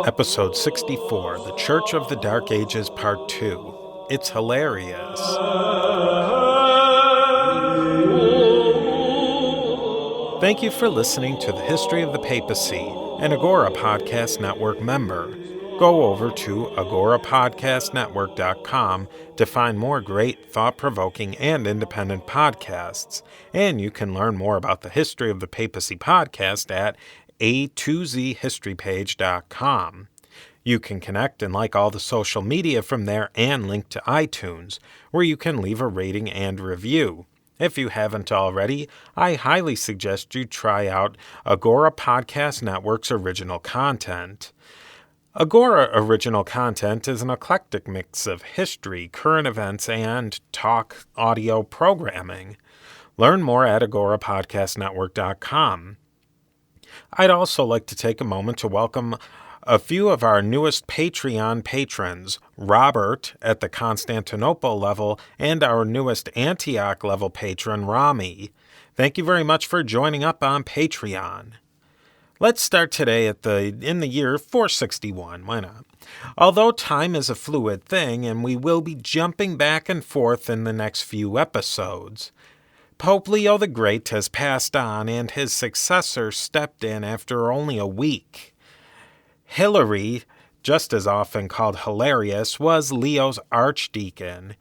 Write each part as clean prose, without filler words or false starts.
Episode 64, The Church of the Dark Ages, Part 2. It's Hilarious. Thank you for listening to the History of the Papacy, an Agora Podcast Network member. Go over to agorapodcastnetwork.com to find more great, thought-provoking, and independent podcasts. And you can learn more about the History of the Papacy podcast at a2zhistorypage.com. You can connect and like all the social media from there and link to iTunes, where you can leave a rating and review. If you haven't already, I highly suggest you try out Agora Podcast Network's original content. Agora original content is an eclectic mix of history, current events, and talk audio programming. Learn more at agorapodcastnetwork.com. I'd also like to take a moment to welcome a few of our newest Patreon patrons, Robert at the Constantinople level and our newest Antioch level patron, Rami. Thank you very much for joining up on Patreon. Let's start today in the year 461, why not? Although time is a fluid thing and we will be jumping back and forth in the next few episodes, Pope Leo the Great has passed on and his successor stepped in after only a week. Hilary, just as often called Hilarius, was Leo's archdeacon.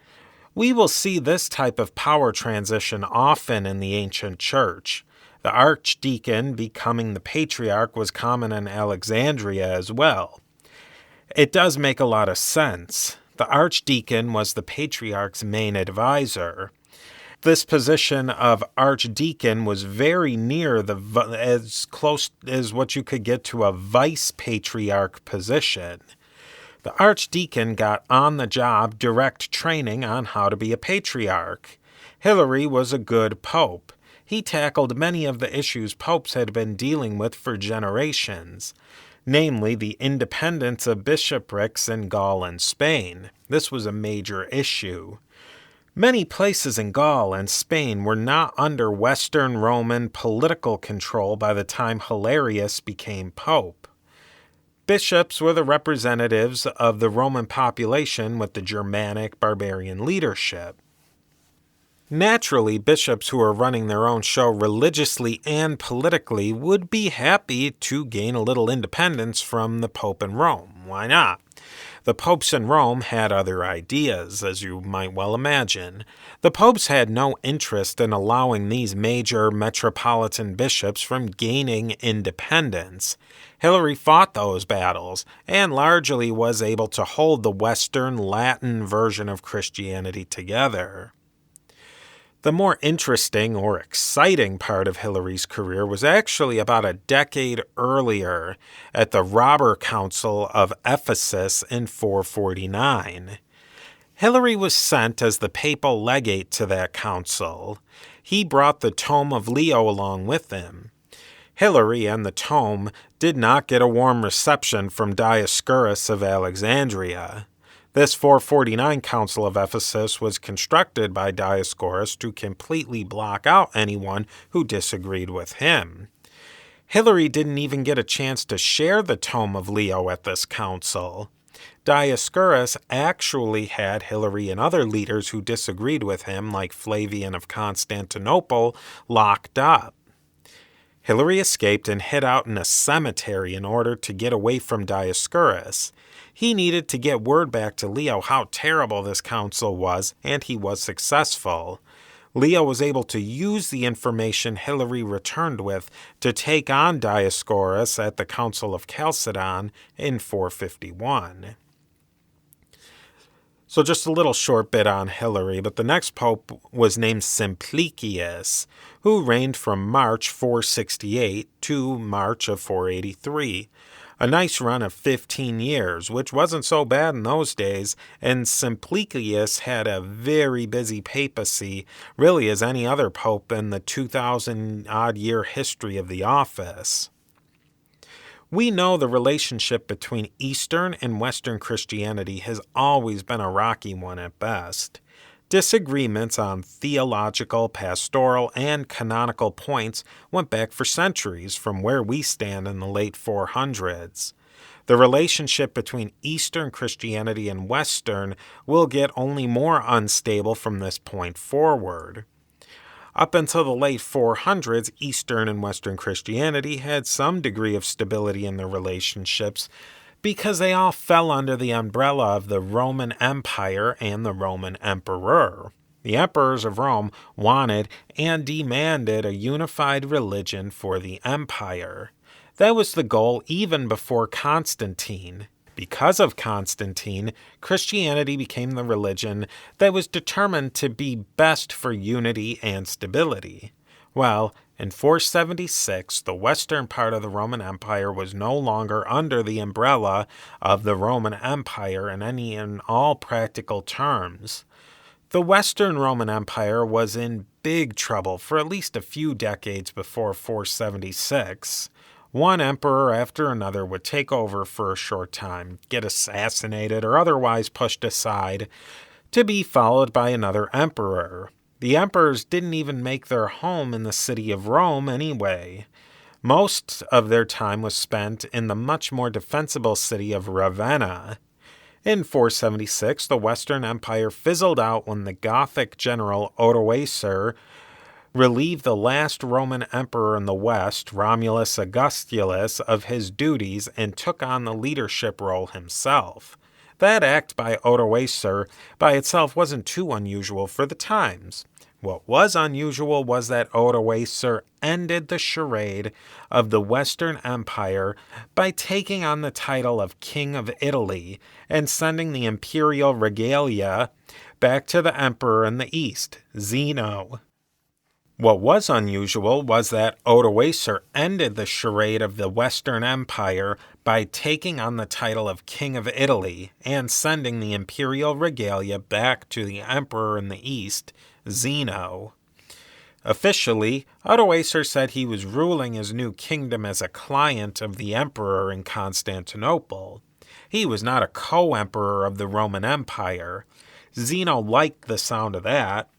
We will see this type of power transition often in the ancient church. The archdeacon becoming the patriarch was common in Alexandria as well. It does make a lot of sense. The archdeacon was the patriarch's main advisor. This position of archdeacon was very near as close as what you could get to a vice-patriarch position. The archdeacon got on-the-job direct training on how to be a patriarch. Hilary was a good pope. He tackled many of the issues popes had been dealing with for generations, namely the independence of bishoprics in Gaul and Spain. This was a major issue. Many places in Gaul and Spain were not under Western Roman political control by the time Hilarius became pope. Bishops were the representatives of the Roman population with the Germanic barbarian leadership. Naturally, bishops who are running their own show religiously and politically would be happy to gain a little independence from the Pope in Rome. Why not? The popes in Rome had other ideas, as you might well imagine. The popes had no interest in allowing these major metropolitan bishops from gaining independence. Hilary fought those battles and largely was able to hold the Western Latin version of Christianity together. The more interesting or exciting part of Hilary's career was actually about a decade earlier at the Robber Council of Ephesus in 449. Hilary was sent as the papal legate to that council. He brought the Tome of Leo along with him. Hilary and the tome did not get a warm reception from Dioscorus of Alexandria. This 449 Council of Ephesus was constructed by Dioscorus to completely block out anyone who disagreed with him. Hilary didn't even get a chance to share the Tome of Leo at this council. Dioscorus actually had Hilary and other leaders who disagreed with him, like Flavian of Constantinople, locked up. Hilary escaped and hid out in a cemetery in order to get away from Dioscorus. He needed to get word back to Leo how terrible this council was, and he was successful. Leo was able to use the information Hilary returned with to take on Dioscorus at the Council of Chalcedon in 451. So just a little short bit on Hilary, but the next pope was named Simplicius, who reigned from March 468 to March of 483. A nice run of 15 years, which wasn't so bad in those days, and Simplicius had a very busy papacy, really as any other pope in the 2,000-odd year history of the office. We know the relationship between Eastern and Western Christianity has always been a rocky one at best. Disagreements on theological, pastoral, and canonical points went back for centuries from where we stand in the late 400s. The relationship between Eastern Christianity and Western will get only more unstable from this point forward. Up until the late 400s, Eastern and Western Christianity had some degree of stability in their relationships because they all fell under the umbrella of the Roman Empire and the Roman Emperor. The emperors of Rome wanted and demanded a unified religion for the empire. That was the goal even before Constantine. Because of Constantine, Christianity became the religion that was determined to be best for unity and stability. Well, in 476, the western part of the Roman Empire was no longer under the umbrella of the Roman Empire in any and all practical terms. The Western Roman Empire was in big trouble for at least a few decades before 476. One emperor after another would take over for a short time, get assassinated or otherwise pushed aside, to be followed by another emperor. The emperors didn't even make their home in the city of Rome anyway. Most of their time was spent in the much more defensible city of Ravenna. In 476, the Western Empire fizzled out when the Gothic general Odoacer relieved the last Roman emperor in the West, Romulus Augustulus, of his duties and took on the leadership role himself. That act by Odoacer by itself wasn't too unusual for the times. What was unusual was that Odoacer ended the charade of the Western Empire by taking on the title of King of Italy and sending the imperial regalia back to the emperor in the East, Zeno. What was unusual was that Odoacer ended the charade of the Western Empire by taking on the title of King of Italy and sending the imperial regalia back to the emperor in the East, Zeno. Officially, Odoacer said he was ruling his new kingdom as a client of the emperor in Constantinople. He was not a co-emperor of the Roman Empire. Zeno liked the sound of that.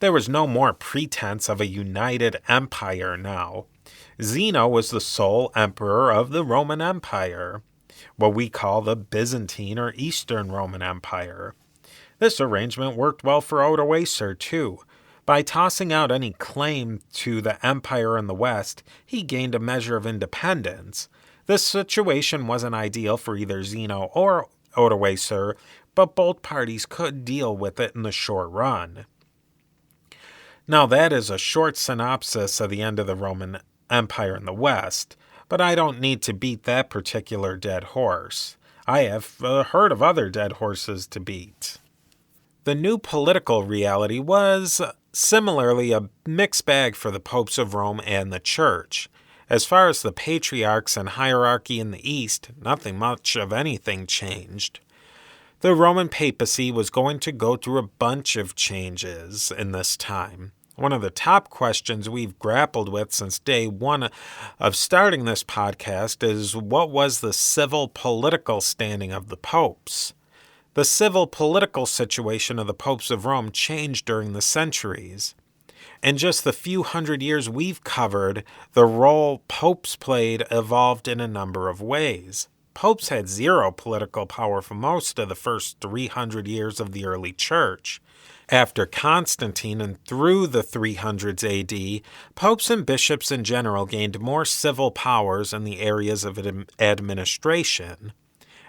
There was no more pretense of a united empire now. Zeno was the sole emperor of the Roman Empire, what we call the Byzantine or Eastern Roman Empire. This arrangement worked well for Odoacer, too. By tossing out any claim to the empire in the West, he gained a measure of independence. This situation wasn't ideal for either Zeno or Odoacer, but both parties could deal with it in the short run. Now that is a short synopsis of the end of the Roman Empire in the West, but I don't need to beat that particular dead horse. I have heard of other dead horses to beat. The new political reality was similarly a mixed bag for the popes of Rome and the Church. As far as the patriarchs and hierarchy in the East, nothing much of anything changed. The Roman papacy was going to go through a bunch of changes in this time. One of the top questions we've grappled with since day one of starting this podcast is what was the civil political standing of the popes? The civil political situation of the popes of Rome changed during the centuries. In just the few hundred years we've covered, the role popes played evolved in a number of ways. Popes had zero political power for most of the first 300 years of the early church. After Constantine and through the 300s AD, popes and bishops in general gained more civil powers in the areas of administration.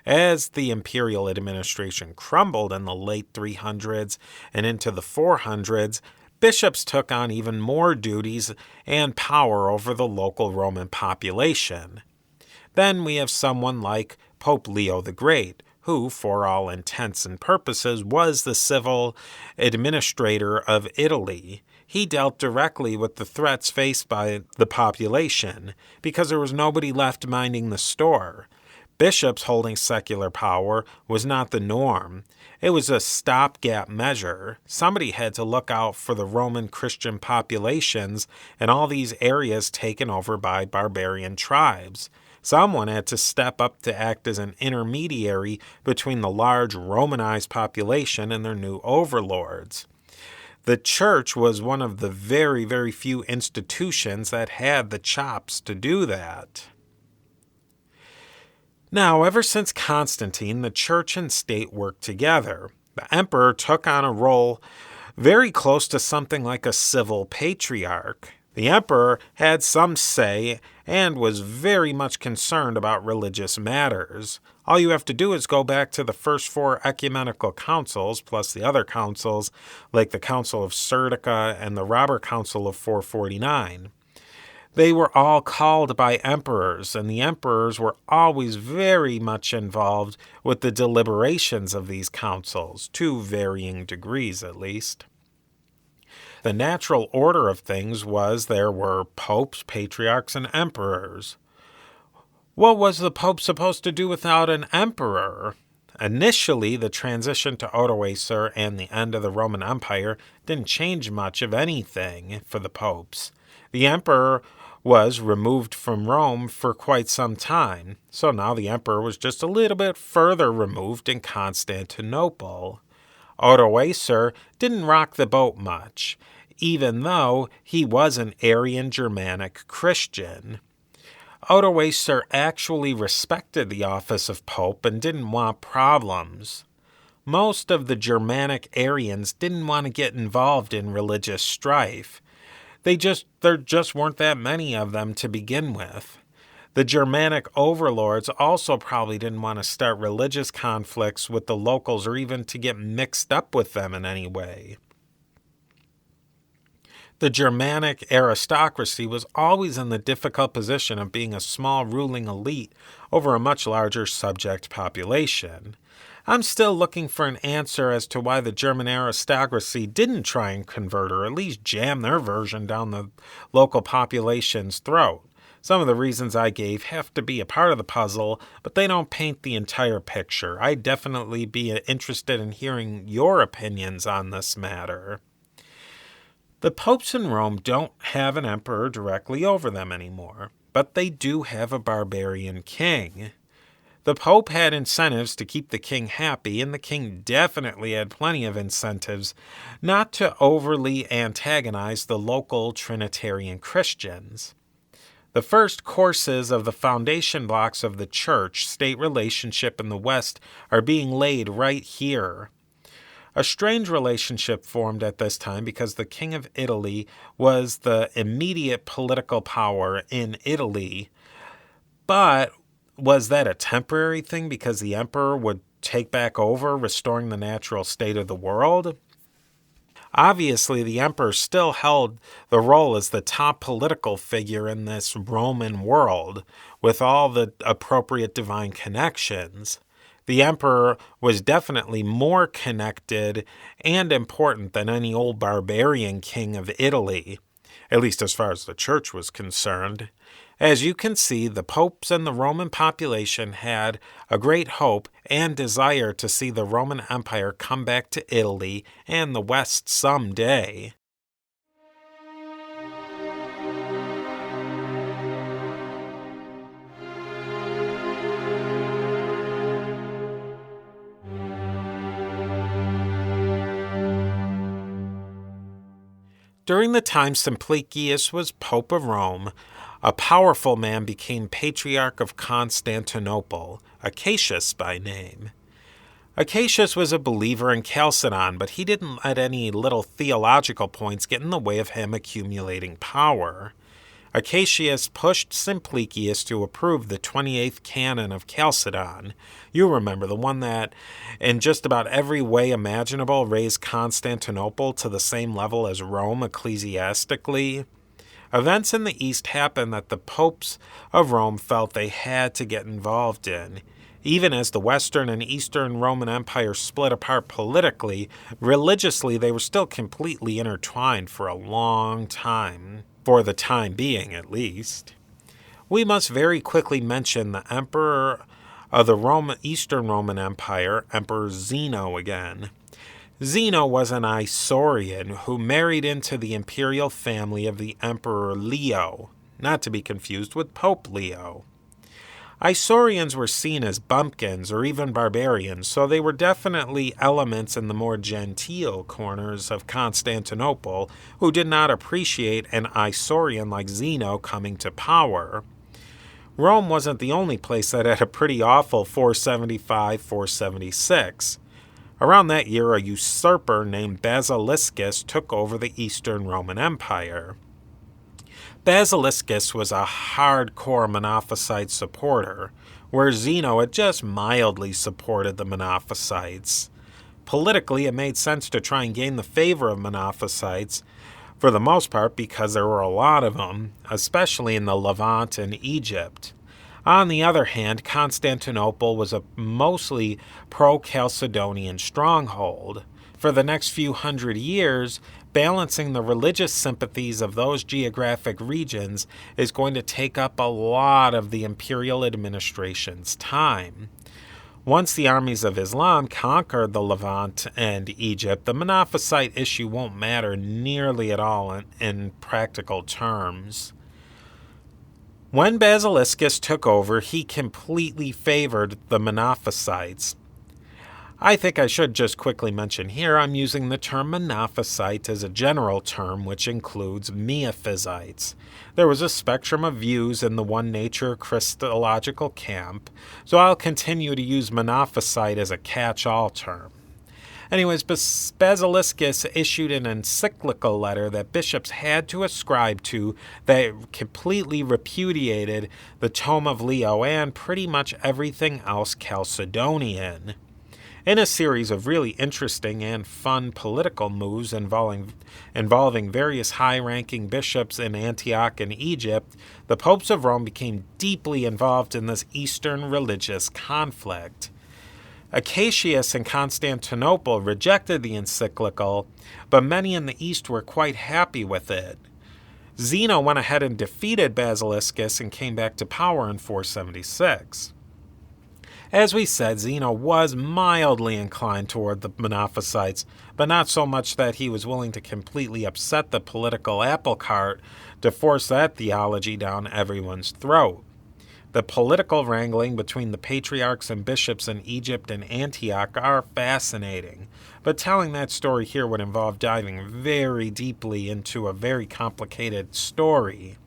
As the imperial administration crumbled in the late 300s and into the 400s, bishops took on even more duties and power over the local Roman population. Then we have someone like Pope Leo the Great, who, for all intents and purposes, was the civil administrator of Italy. He dealt directly with the threats faced by the population, because there was nobody left minding the store. Bishops holding secular power was not the norm. It was a stopgap measure. Somebody had to look out for the Roman Christian populations in all these areas taken over by barbarian tribes. Someone had to step up to act as an intermediary between the large Romanized population and their new overlords. The church was one of the very, very few institutions that had the chops to do that. Now, ever since Constantine, the church and state worked together. The emperor took on a role very close to something like a civil patriarch. The emperor had some say and was very much concerned about religious matters. All you have to do is go back to the first 4 ecumenical councils, plus the other councils, like the Council of Serdica and the Robber Council of 449. They were all called by emperors, and the emperors were always very much involved with the deliberations of these councils, to varying degrees at least. The natural order of things was there were popes, patriarchs, and emperors. What was the pope supposed to do without an emperor? Initially, the transition to Odoacer and the end of the Roman Empire didn't change much of anything for the popes. The emperor was removed from Rome for quite some time, so now the emperor was just a little bit further removed in Constantinople. Odoacer didn't rock the boat much, even though he was an Arian Germanic Christian. Odoacer actually respected the office of pope and didn't want problems. Most of the Germanic Arians didn't want to get involved in religious strife. There just weren't that many of them to begin with. The Germanic overlords also probably didn't want to start religious conflicts with the locals or even to get mixed up with them in any way. The Germanic aristocracy was always in the difficult position of being a small ruling elite over a much larger subject population. I'm still looking for an answer as to why the German aristocracy didn't try and convert or at least jam their version down the local population's throat. Some of the reasons I gave have to be a part of the puzzle, but they don't paint the entire picture. I'd definitely be interested in hearing your opinions on this matter. The popes in Rome don't have an emperor directly over them anymore, but they do have a barbarian king. The pope had incentives to keep the king happy, and the king definitely had plenty of incentives not to overly antagonize the local Trinitarian Christians. The first courses of the foundation blocks of the church-state relationship in the West are being laid right here. A strange relationship formed at this time because the King of Italy was the immediate political power in Italy. But was that a temporary thing because the emperor would take back over, restoring the natural state of the world? Obviously, the emperor still held the role as the top political figure in this Roman world, with all the appropriate divine connections. The emperor was definitely more connected and important than any old barbarian king of Italy, at least as far as the church was concerned. As you can see, the popes and the Roman population had a great hope and desire to see the Roman Empire come back to Italy and the West someday. During the time Simplicius was Pope of Rome, a powerful man became Patriarch of Constantinople, Acacius by name. Acacius was a believer in Chalcedon, but he didn't let any little theological points get in the way of him accumulating power. Acacius pushed Simplicius to approve the 28th canon of Chalcedon. You remember, the one that, in just about every way imaginable, raised Constantinople to the same level as Rome ecclesiastically. Events in the East happened that the popes of Rome felt they had to get involved in. Even as the Western and Eastern Roman Empire split apart politically, religiously they were still completely intertwined for a long time. For the time being, at least. We must very quickly mention the emperor of the Eastern Roman Empire, Emperor Zeno again. Zeno was an Isaurian who married into the imperial family of the Emperor Leo, not to be confused with Pope Leo. Isaurians were seen as bumpkins or even barbarians, so they were definitely elements in the more genteel corners of Constantinople who did not appreciate an Isaurian like Zeno coming to power. Rome wasn't the only place that had a pretty awful 475-476. Around that year, a usurper named Basiliscus took over the Eastern Roman Empire. Basiliscus was a hardcore Monophysite supporter, where Zeno had just mildly supported the Monophysites. Politically, it made sense to try and gain the favor of Monophysites, for the most part because there were a lot of them, especially in the Levant and Egypt. On the other hand, Constantinople was a mostly pro-Chalcedonian stronghold. For the next few hundred years, balancing the religious sympathies of those geographic regions is going to take up a lot of the imperial administration's time. Once the armies of Islam conquer the Levant and Egypt, the Monophysite issue won't matter nearly at all in practical terms. When Basiliscus took over, he completely favored the Monophysites. I think I should just quickly mention here I'm using the term Monophysite as a general term which includes Miaphysites. There was a spectrum of views in the one nature Christological camp, so I'll continue to use Monophysite as a catch-all term. Anyways, Basiliscus issued an encyclical letter that bishops had to ascribe to that completely repudiated the Tome of Leo and pretty much everything else Chalcedonian. In a series of really interesting and fun political moves involving various high-ranking bishops in Antioch and Egypt, the popes of Rome became deeply involved in this Eastern religious conflict. Acacius in Constantinople rejected the encyclical, but many in the East were quite happy with it. Zeno went ahead and defeated Basiliscus and came back to power in 476. As we said, Zeno was mildly inclined toward the Monophysites, but not so much that he was willing to completely upset the political apple cart to force that theology down everyone's throat. The political wrangling between the patriarchs and bishops in Egypt and Antioch are fascinating, but telling that story here would involve diving very deeply into a very complicated story.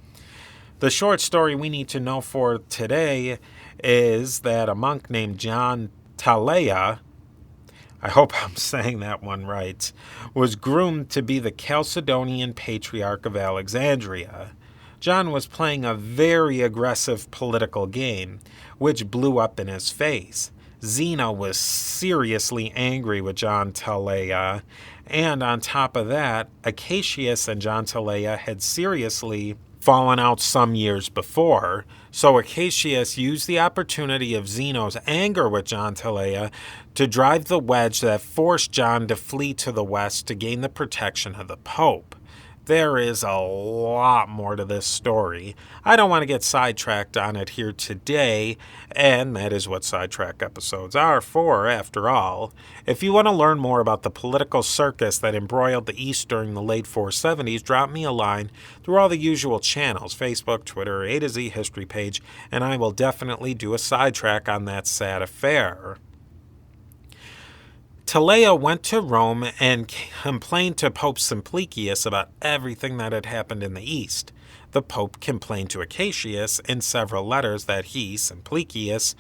The short story we need to know for today is that a monk named John Talea, I hope I'm saying that one right, was groomed to be the Chalcedonian Patriarch of Alexandria. John was playing a very aggressive political game, which blew up in his face. Zeno was seriously angry with John Talea, and on top of that, Acacius and John Talea had seriously fallen out some years before, so Acacius used the opportunity of Zeno's anger with John Talea to drive the wedge that forced John to flee to the west to gain the protection of the Pope. There is a lot more to this story. I don't want to get sidetracked on it here today, and that is what sidetrack episodes are for, after all. If you want to learn more about the political circus that embroiled the East during the late 470s, drop me a line through all the usual channels, Facebook, Twitter, A to Z history page, and I will definitely do a sidetrack on that sad affair. Talea went to Rome and complained to Pope Simplicius about everything that had happened in the East. The Pope complained to Acacius in several letters that he, Simplicius,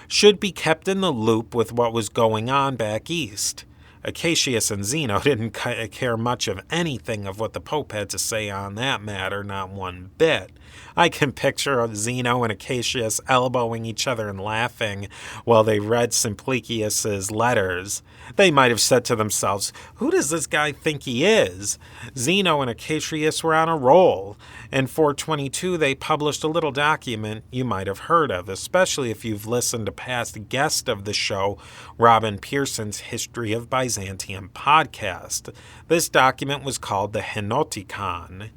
should be kept in the loop with what was going on back east. Acacius and Zeno didn't care much of anything of what the Pope had to say on that matter, not one bit. I can picture Zeno and Acacius elbowing each other and laughing while they read Simplicius's letters. They might have said to themselves, "Who does this guy think he is?" Zeno and Acacius were on a roll. In 422, they published a little document you might have heard of, especially if you've listened to past guest of the show, Robin Pearson's History of Byzantium podcast. This document was called the Henotikon.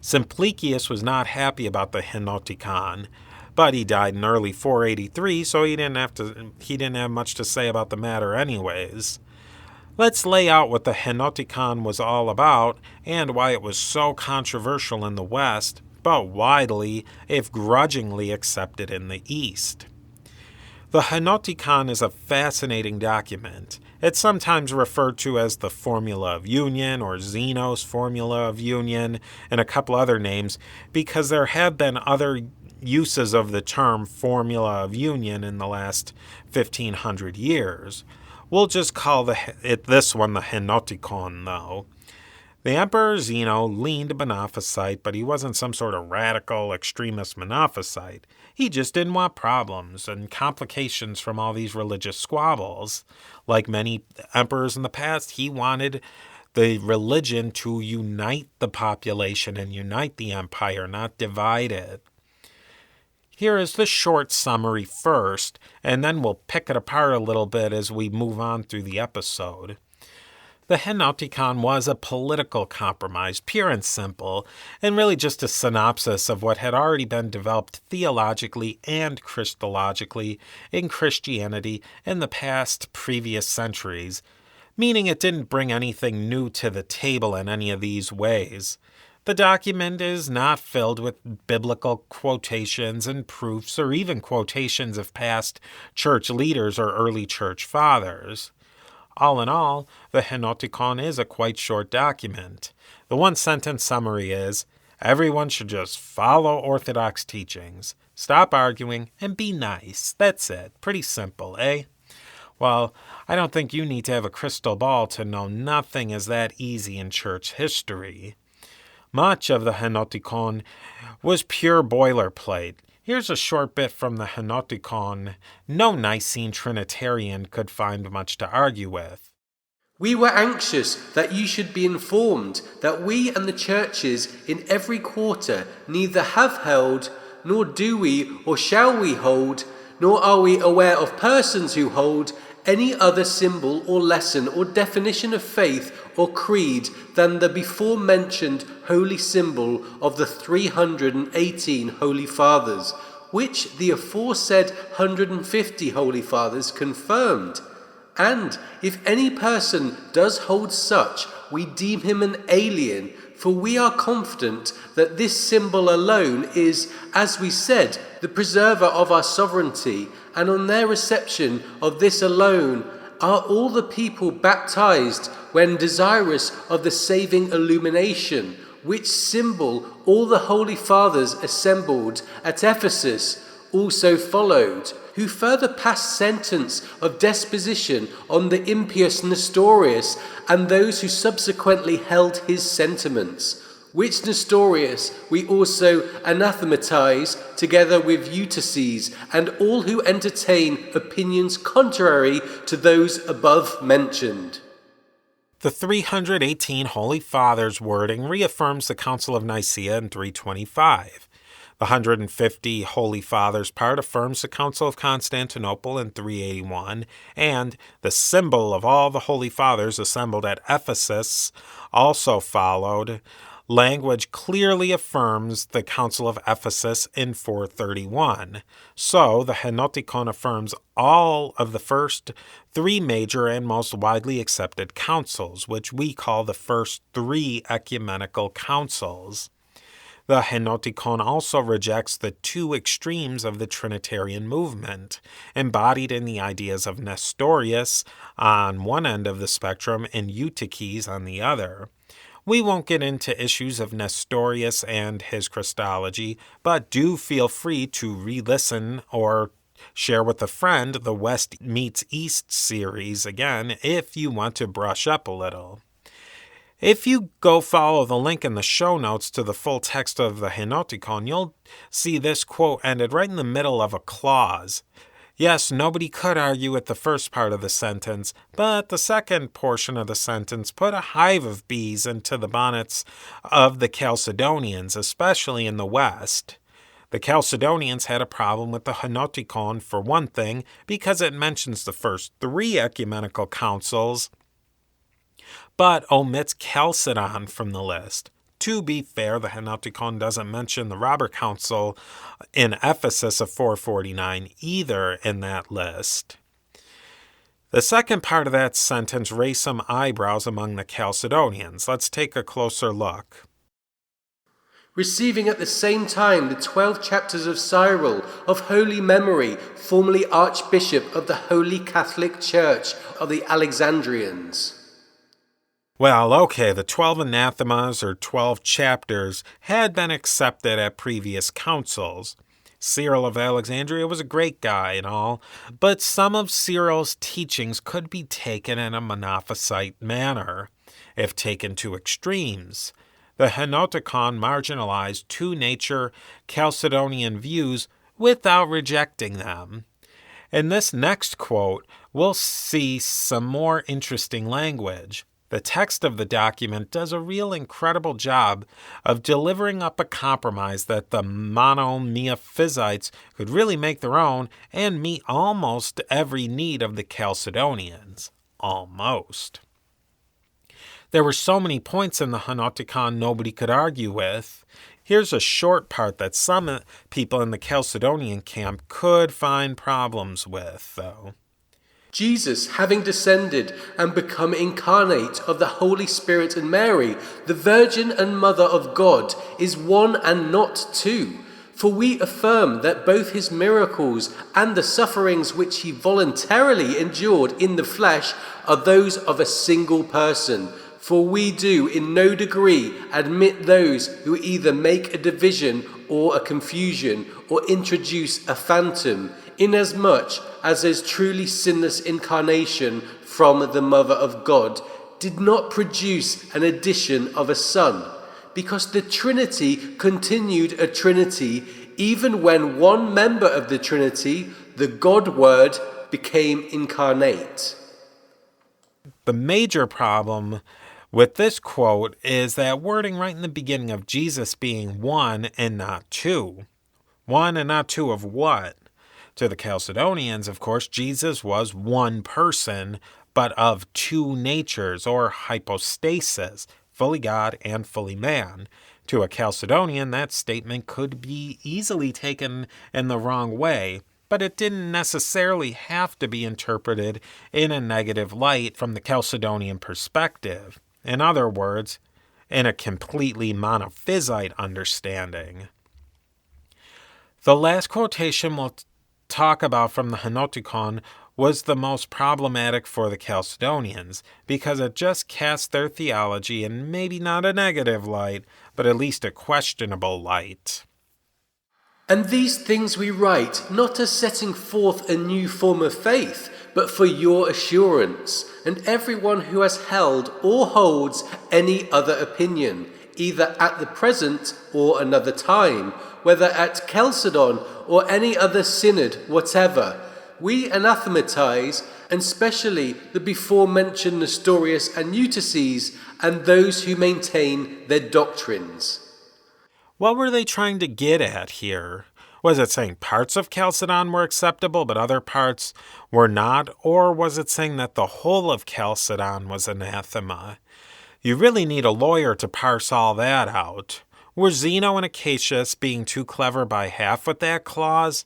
Simplicius was not happy about the Henotikon, but he died in early 483, so he didn't have much to say about the matter anyways. Let's lay out what the Henotikon was all about and why it was so controversial in the West, but widely, if grudgingly, accepted in the East. The Henotikon is a fascinating document. It's sometimes referred to as the Formula of Union or Zeno's Formula of Union and a couple other names because there have been other uses of the term Formula of Union in the last 1500 years. We'll just call this one the Henotikon, though. The Emperor Zeno leaned Monophysite, but he wasn't some sort of radical extremist Monophysite. He just didn't want problems and complications from all these religious squabbles. Like many emperors in the past, he wanted the religion to unite the population and unite the empire, not divide it. Here is the short summary first, and then we'll pick it apart a little bit as we move on through the episode. The Henotikon was a political compromise, pure and simple, and really just a synopsis of what had already been developed theologically and Christologically in Christianity in the previous centuries, meaning it didn't bring anything new to the table in any of these ways. The document is not filled with biblical quotations and proofs or even quotations of past church leaders or early church fathers. All in all, the Henotikon is a quite short document. The one-sentence summary is, everyone should just follow Orthodox teachings, stop arguing, and be nice. That's it. Pretty simple, eh? Well, I don't think you need to have a crystal ball to know nothing is that easy in church history. Much of the Henotikon was pure boilerplate. Here's a short bit from the Henotikon no Nicene Trinitarian could find much to argue with. We were anxious that you should be informed that we and the churches in every quarter neither have held, nor do we or shall we hold, nor are we aware of persons who hold any other symbol or lesson or definition of faith or creed than the before-mentioned holy symbol of the 318 Holy Fathers, which the aforesaid 150 Holy Fathers confirmed. And if any person does hold such, we deem him an alien, for we are confident that this symbol alone is, as we said, the preserver of our sovereignty, and on their reception of this alone are all the people baptized when desirous of the saving illumination, which symbol all the Holy Fathers assembled at Ephesus also followed, who further passed sentence of disposition on the impious Nestorius and those who subsequently held his sentiments, which Nestorius we also anathematize together with Virtutes and all who entertain opinions contrary to those above mentioned. The 318 Holy Fathers wording reaffirms the Council of Nicaea in 325. The 150 Holy Fathers part affirms the Council of Constantinople in 381, and the symbol of all the Holy Fathers assembled at Ephesus also followed. Language clearly affirms the Council of Ephesus in 431. So, the Henotikon affirms all of the first three major and most widely accepted councils, which we call the first three ecumenical councils. The Henotikon also rejects the two extremes of the Trinitarian movement, embodied in the ideas of Nestorius on one end of the spectrum and Eutyches on the other. We won't get into issues of Nestorius and his Christology, but do feel free to re-listen or share with a friend the West Meets East series again if you want to brush up a little. If you go follow the link in the show notes to the full text of the Henotikon, you'll see this quote ended right in the middle of a clause. Yes, nobody could argue with the first part of the sentence, but the second portion of the sentence put a hive of bees into the bonnets of the Chalcedonians, especially in the West. The Chalcedonians had a problem with the Henotikon, for one thing, because it mentions the first three ecumenical councils, but omits Chalcedon from the list. To be fair, the Henotikon doesn't mention the Robber Council in Ephesus of 449 either in that list. The second part of that sentence raised some eyebrows among the Chalcedonians. Let's take a closer look. receiving at the same time the 12 chapters of Cyril of holy memory, formerly Archbishop of the Holy Catholic Church of the Alexandrians. Well, okay, the 12 anathemas or 12 chapters had been accepted at previous councils. Cyril of Alexandria was a great guy and all, but some of Cyril's teachings could be taken in a Monophysite manner, if taken to extremes. The Henotikon marginalized two-nature Chalcedonian views without rejecting them. In this next quote, we'll see some more interesting language. The text of the document does a real incredible job of delivering up a compromise that the monomyophysites could really make their own and meet almost every need of the Chalcedonians. Almost. There were so many points in the Henotikon nobody could argue with. Here's a short part that some people in the Chalcedonian camp could find problems with, though. Jesus, having descended and become incarnate of the Holy Spirit and Mary, the Virgin and Mother of God, is one and not two. For we affirm that both his miracles and the sufferings which he voluntarily endured in the flesh are those of a single person. For we do in no degree admit those who either make a division or a confusion or introduce a phantom, inasmuch as his truly sinless incarnation from the Mother of God did not produce an addition of a Son, because the Trinity continued a Trinity even when one member of the Trinity, the God-Word, became incarnate. The major problem with this quote is that wording right in the beginning of Jesus being one and not two. One and not two of what? To the Chalcedonians, of course, Jesus was one person, but of two natures, or hypostasis, fully God and fully man. To a Chalcedonian, that statement could be easily taken in the wrong way, but it didn't necessarily have to be interpreted in a negative light from the Chalcedonian perspective. In other words, in a completely monophysite understanding. The last quotation we'll talk about from the Henotikon was the most problematic for the Chalcedonians, because it just cast their theology in maybe not a negative light, but at least a questionable light. And these things we write, not as setting forth a new form of faith, but for your assurance, and everyone who has held or holds any other opinion, either at the present or another time, whether at Chalcedon or any other synod whatever, we anathematize, and specially the before-mentioned Nestorius and Eutyches, and those who maintain their doctrines. What were they trying to get at here? Was it saying parts of Chalcedon were acceptable but other parts were not? Or was it saying that the whole of Chalcedon was anathema? You really need a lawyer to parse all that out. Were Zeno and Acacius being too clever by half with that clause?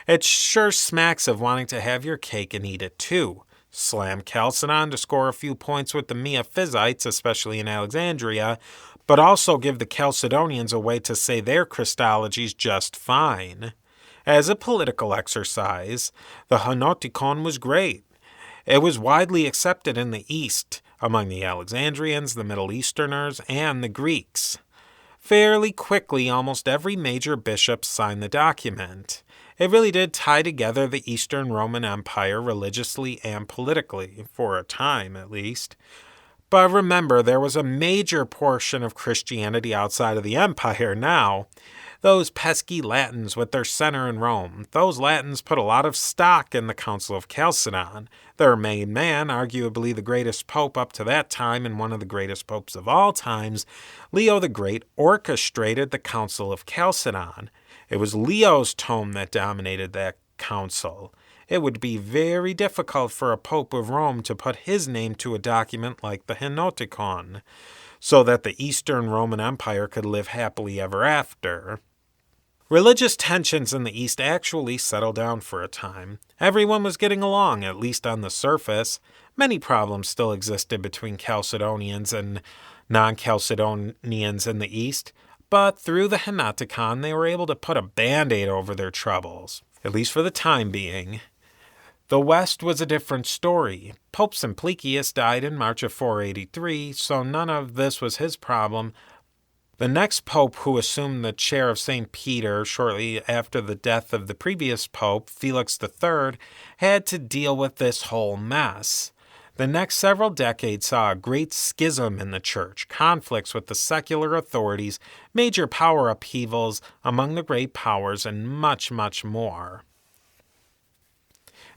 It sure smacks of wanting to have your cake and eat it too. Slam Chalcedon to score a few points with the Miaphysites, especially in Alexandria, but also give the Chalcedonians a way to say their Christology's just fine. As a political exercise, the Henotikon was great. It was widely accepted in the East, among the Alexandrians, the Middle Easterners, and the Greeks. Fairly quickly, almost every major bishop signed the document. It really did tie together the Eastern Roman Empire religiously and politically, for a time at least. But remember, there was a major portion of Christianity outside of the empire now. Those pesky Latins with their center in Rome. Those Latins put a lot of stock in the Council of Chalcedon. Their main man, arguably the greatest pope up to that time and one of the greatest popes of all times, Leo the Great, orchestrated the Council of Chalcedon. It was Leo's tome that dominated that council. It would be very difficult for a pope of Rome to put his name to a document like the Henotikon, so that the Eastern Roman Empire could live happily ever after. Religious tensions in the East actually settled down for a time. Everyone was getting along, at least on the surface. Many problems still existed between Chalcedonians and non-Chalcedonians in the East, but through the Henotikon, they were able to put a band-aid over their troubles, at least for the time being. The West was a different story. Pope Simplicius died in March of 483, so none of this was his problem. The next pope who assumed the chair of St. Peter shortly after the death of the previous pope, Felix III, had to deal with this whole mess. The next several decades saw a great schism in the church, conflicts with the secular authorities, major power upheavals among the great powers, and much, much more.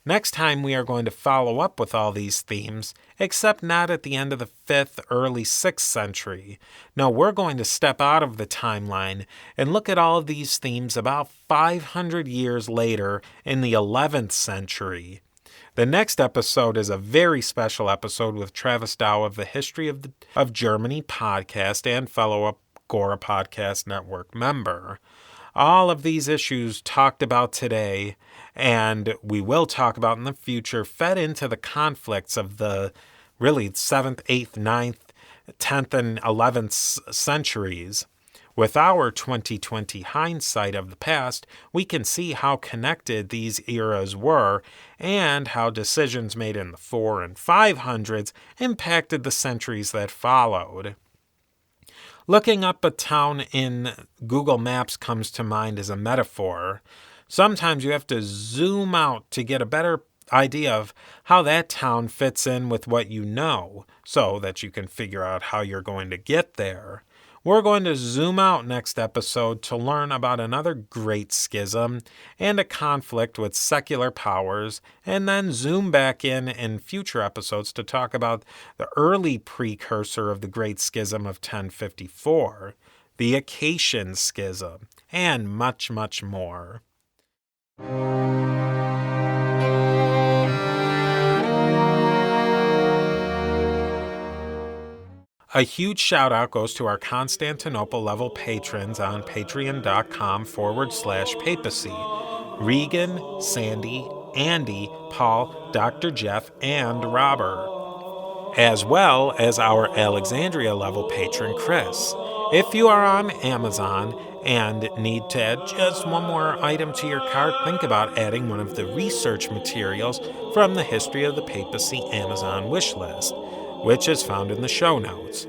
Next time we are going to follow up with all these themes, except not at the end of the 5th, early 6th century. No, we're going to step out of the timeline and look at all of these themes about 500 years later in the 11th century. The next episode is a very special episode with Travis Dow of the History of Germany podcast and fellow Agora Podcast Network member. All of these issues talked about today, and we will talk about in the future, fed into the conflicts of the really 7th, 8th, 9th, 10th, and 11th centuries. With our 2020 hindsight of the past, we can see how connected these eras were and how decisions made in the 400s and 500s impacted the centuries that followed. Looking up a town in Google Maps comes to mind as a metaphor. Sometimes you have to zoom out to get a better idea of how that town fits in with what you know, so that you can figure out how you're going to get there. We're going to zoom out next episode to learn about another great schism and a conflict with secular powers, and then zoom back in future episodes to talk about the early precursor of the Great Schism of 1054, the Acacian Schism, and much, much more. A huge shout out goes to our Constantinople level patrons on patreon.com/papacy. Regan, Sandy, Andy, Paul, Dr. Jeff, and Robert. As well as our Alexandria level patron, Chris. If you are on Amazon and need to add just one more item to your cart, think about adding one of the research materials from the History of the Papacy Amazon wish list, which is found in the show notes.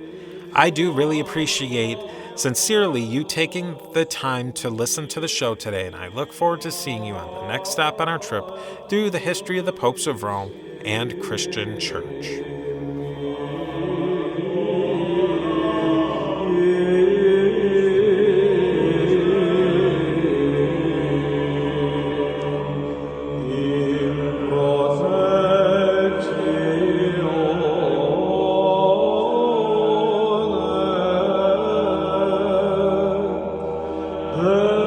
I do really appreciate, sincerely, you taking the time to listen to the show today, and I look forward to seeing you on the next stop on our trip through the history of the popes of Rome and Christian Church. The